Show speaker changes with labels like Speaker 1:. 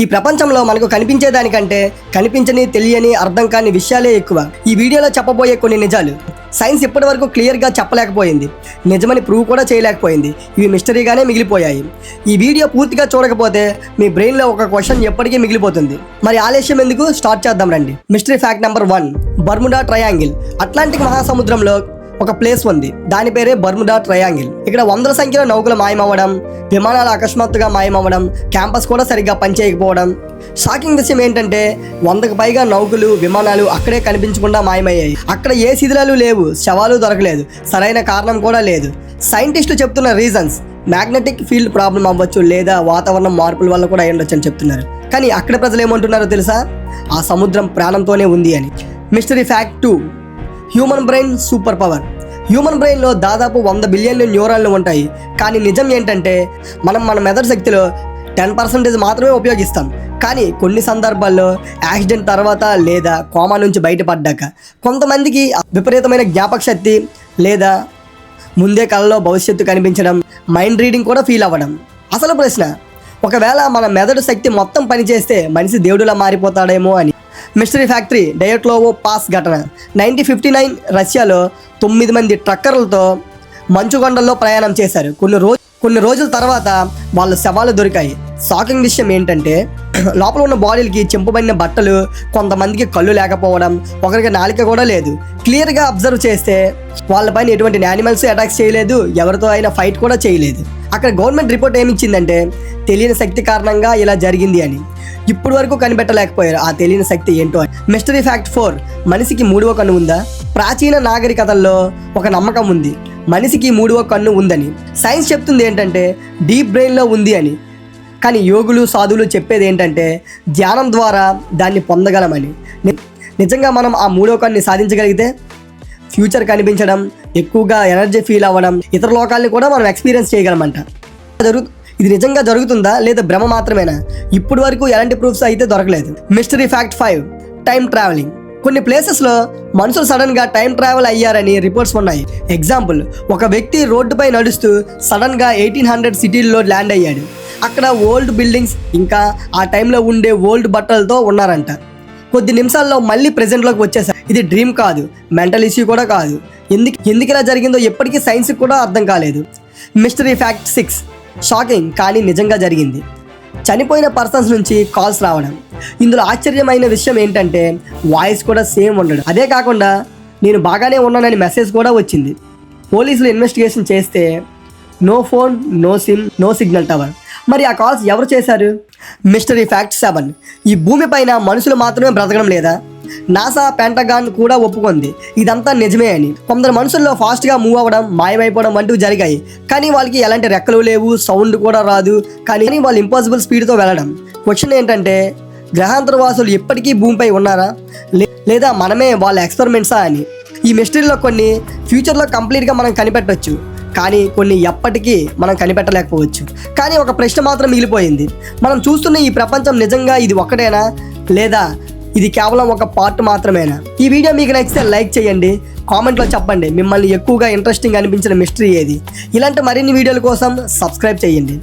Speaker 1: ఈ ప్రపంచంలో మనకు కనిపించే దానికంటే కనిపించని తెలియని అర్థం కాని విషయాలే ఎక్కువ. ఈ వీడియోలో చెప్పబోయే కొన్ని నిజాలు సైన్స్ ఇప్పటి వరకు క్లియర్గా చెప్పలేకపోయింది, నిజమని ప్రూవ్ కూడా చేయలేకపోయింది. ఇవి మిస్టరీగానే మిగిలిపోయాయి. ఈ వీడియో పూర్తిగా చూడకపోతే మీ బ్రెయిన్లో ఒక క్వశ్చన్ ఎప్పటికీ మిగిలిపోతుంది. మరి ఆలస్యం ఎందుకు, స్టార్ట్ చేద్దాం రండి. Mystery fact number 1, Bermuda triangle. Atlantic మహాసముద్రంలో ఒక ప్లేస్ ఉంది, దాని పేరే బర్ముడా ట్రయాంగిల్. ఇక్కడ వందల సంఖ్యలో నౌకలు మాయమవ్వడం, విమానాలు అకస్మాత్తుగా మాయమవ్వడం, క్యాంపస్ కూడా సరిగ్గా పనిచేయకపోవడం. షాకింగ్ విషయం ఏంటంటే 100కు పైగా నౌకలు, విమానాలు అక్కడే కనిపించకుండా మాయమయ్యాయి. అక్కడ ఏ శిథిలాలు లేవు, శవాలు దొరకలేదు, సరైన కారణం కూడా లేదు. సైంటిస్టులు చెప్తున్న రీజన్స్ మ్యాగ్నెటిక్ ఫీల్డ్ ప్రాబ్లం అవ్వచ్చు, లేదా వాతావరణం మార్పుల వల్ల కూడా అయ్యుండొచ్చు అని చెప్తున్నారు. కానీ అక్కడ ప్రజలు ఏమంటున్నారో తెలుసా? ఆ సముద్రం ప్రాణంతోనే ఉంది అని. Mystery fact 2, human brain super power. Human బ్రెయిన్లో దాదాపు 100 బిలియన్లు న్యూరాన్లు ఉంటాయి. కానీ నిజం ఏంటంటే మనం మన మెదడు శక్తిలో 10% మాత్రమే ఉపయోగిస్తాం. కానీ కొన్ని సందర్భాల్లో యాక్సిడెంట్ తర్వాత లేదా కోమా నుంచి బయటపడ్డాక కొంతమందికి విపరీతమైన జ్ఞాపక శక్తి, లేదా ముందే కళలో భవిష్యత్తు కనిపించడం, మైండ్ రీడింగ్ కూడా ఫీల్ అవ్వడం. అసలు ప్రశ్న, ఒకవేళ మన మెదడు శక్తి మొత్తం పనిచేస్తే మనిషి దేవుడిలా మారిపోతాడేమో అని. మిస్టరీ ఫ్యాక్టరీ డయట్లోవో పాస్ ఘటన. 1959 రష్యాలో 9 మంది ట్రక్కర్లతో మంచుగొండల్లో ప్రయాణం చేశారు. కొన్ని రోజుల తర్వాత వాళ్ళ శవాలు దొరికాయి. షాకింగ్ విషయం ఏంటంటే లోపల ఉన్న బాడీలకి చెంపబడిన బట్టలు, కొంతమందికి కళ్ళు లేకపోవడం, ఒకరికి నాలిక కూడా లేదు. క్లియర్గా అబ్జర్వ్ చేస్తే వాళ్ళపైన ఎటువంటి యానిమల్స్ అటాక్స్ చేయలేదు, ఎవరితో అయినా ఫైట్ కూడా చేయలేదు. అక్కడ గవర్నమెంట్ రిపోర్ట్ ఏమిచ్చిందంటే తెలియని శక్తి కారణంగా ఇలా జరిగింది అని. ఇప్పుడు వరకు కనిపెట్టలేకపోయారు ఆ తెలియని శక్తి ఏంటో అని. మిస్టరీ ఫ్యాక్ట్ 4, మనిషికి 3వ కన్ను ఉందా? ప్రాచీన నాగరికతల్లో ఒక నమ్మకం ఉంది, మనిషికి 3వ కన్ను ఉందని. సైన్స్ చెప్తుంది ఏంటంటే డీప్ బ్రెయిన్లో ఉంది అని. కానీ యోగులు, సాధువులు చెప్పేది ఏంటంటే ధ్యానం ద్వారా దాన్ని పొందగలమని. నిజంగా మనం ఆ 3వ కన్ను సాధించగలిగితే ఫ్యూచర్ కనిపించడం, ఎక్కువగా ఎనర్జీ ఫీల్ అవ్వడం, ఇతర లోకాలని కూడా మనం ఎక్స్పీరియన్స్ చేయగలమంట. ఇది నిజంగా జరుగుతుందా లేదా భ్రమ మాత్రమేనా? ఇప్పుడు వరకు ఎలాంటి ప్రూఫ్స్ అయితే దొరకలేదు. Mystery fact 5, time travelling. కొన్ని ప్లేసెస్లో మనుషులు సడన్గా టైం ట్రావెల్ అయ్యారని రిపోర్ట్స్ ఉన్నాయి. ఎగ్జాంపుల్, ఒక వ్యక్తి రోడ్డుపై నడుస్తూ సడన్గా 1800 సిటీల్లో ల్యాండ్ అయ్యాడు. అక్కడ ఓల్డ్ బిల్డింగ్స్, ఇంకా ఆ టైంలో ఉండే ఓల్డ్ బట్టలతో ఉన్నారంట. కొద్ది నిమిషాల్లో మళ్ళీ ప్రెజెంట్లోకి వచ్చేసారు. ఇది డ్రీమ్ కాదు, మెంటల్ ఇష్యూ కూడా కాదు. ఎందుకు ఇలా జరిగిందో ఎప్పటికీ సైన్స్కి కూడా అర్థం కాలేదు. మిస్టరీ ఫ్యాక్ట్ 6, షాకింగ్ కానీ నిజంగా జరిగింది. చనిపోయిన పర్సన్స్ నుంచి కాల్స్ రావడం. ఇందులో ఆశ్చర్యమైన విషయం ఏంటంటే వాయిస్ కూడా సేమ్ ఉండడం. అదే కాకుండా నేను బాగానే ఉన్నానని మెసేజ్ కూడా వచ్చింది. పోలీసులు ఇన్వెస్టిగేషన్ చేస్తే no phone, no sim, no signal tower. మరి ఆ కాల్స్ ఎవరు చేశారు? మిస్టరీ ఫ్యాక్ట్ 7, ఈ భూమిపైన మనుషులు మాత్రమే బ్రతకడం లేదా? నాసా, పెంటగాన్ కూడా ఒప్పుకుంది ఇదంతా నిజమే అని. కొందరు మనుషుల్లో ఫాస్ట్గా మూవ్ అవ్వడం, మాయమైపోవడం వంటివి జరిగాయి. కానీ వాళ్ళకి ఎలాంటి రెక్కలు లేవు, సౌండ్ కూడా రాదు. కానీ వాళ్ళు ఇంపాసిబుల్ స్పీడ్తో వెళ్ళడం. క్వశ్చన్ ఏంటంటే గ్రహాంతరవాసులు ఎప్పటికీ భూమిపై ఉన్నారా, లేదా మనమే వాళ్ళ ఎక్స్పెరిమెంట్సా అని. ఈ మిస్టరీలో కొన్ని ఫ్యూచర్లో కంప్లీట్గా మనం కనిపెట్టవచ్చు, కానీ కొన్ని ఎప్పటికీ మనం కనిపెట్టలేకపోవచ్చు. కానీ ఒక ప్రశ్న మాత్రం మిగిలిపోయింది. మనం చూస్తున్న ఈ ప్రపంచం నిజంగా ఇది ఒక్కటేనా, లేదా ఇది కేవలం ఒక పార్ట్ మాత్రమేనా? ఈ వీడియో మీకు నచ్చితే లైక్ చేయండి, కామెంట్లో చెప్పండి మిమ్మల్ని ఎక్కువగా ఇంట్రెస్టింగ్ అనిపించిన మిస్టరీ ఏది. ఇలాంటి మరిన్ని వీడియోల కోసం సబ్స్క్రైబ్ చేయండి.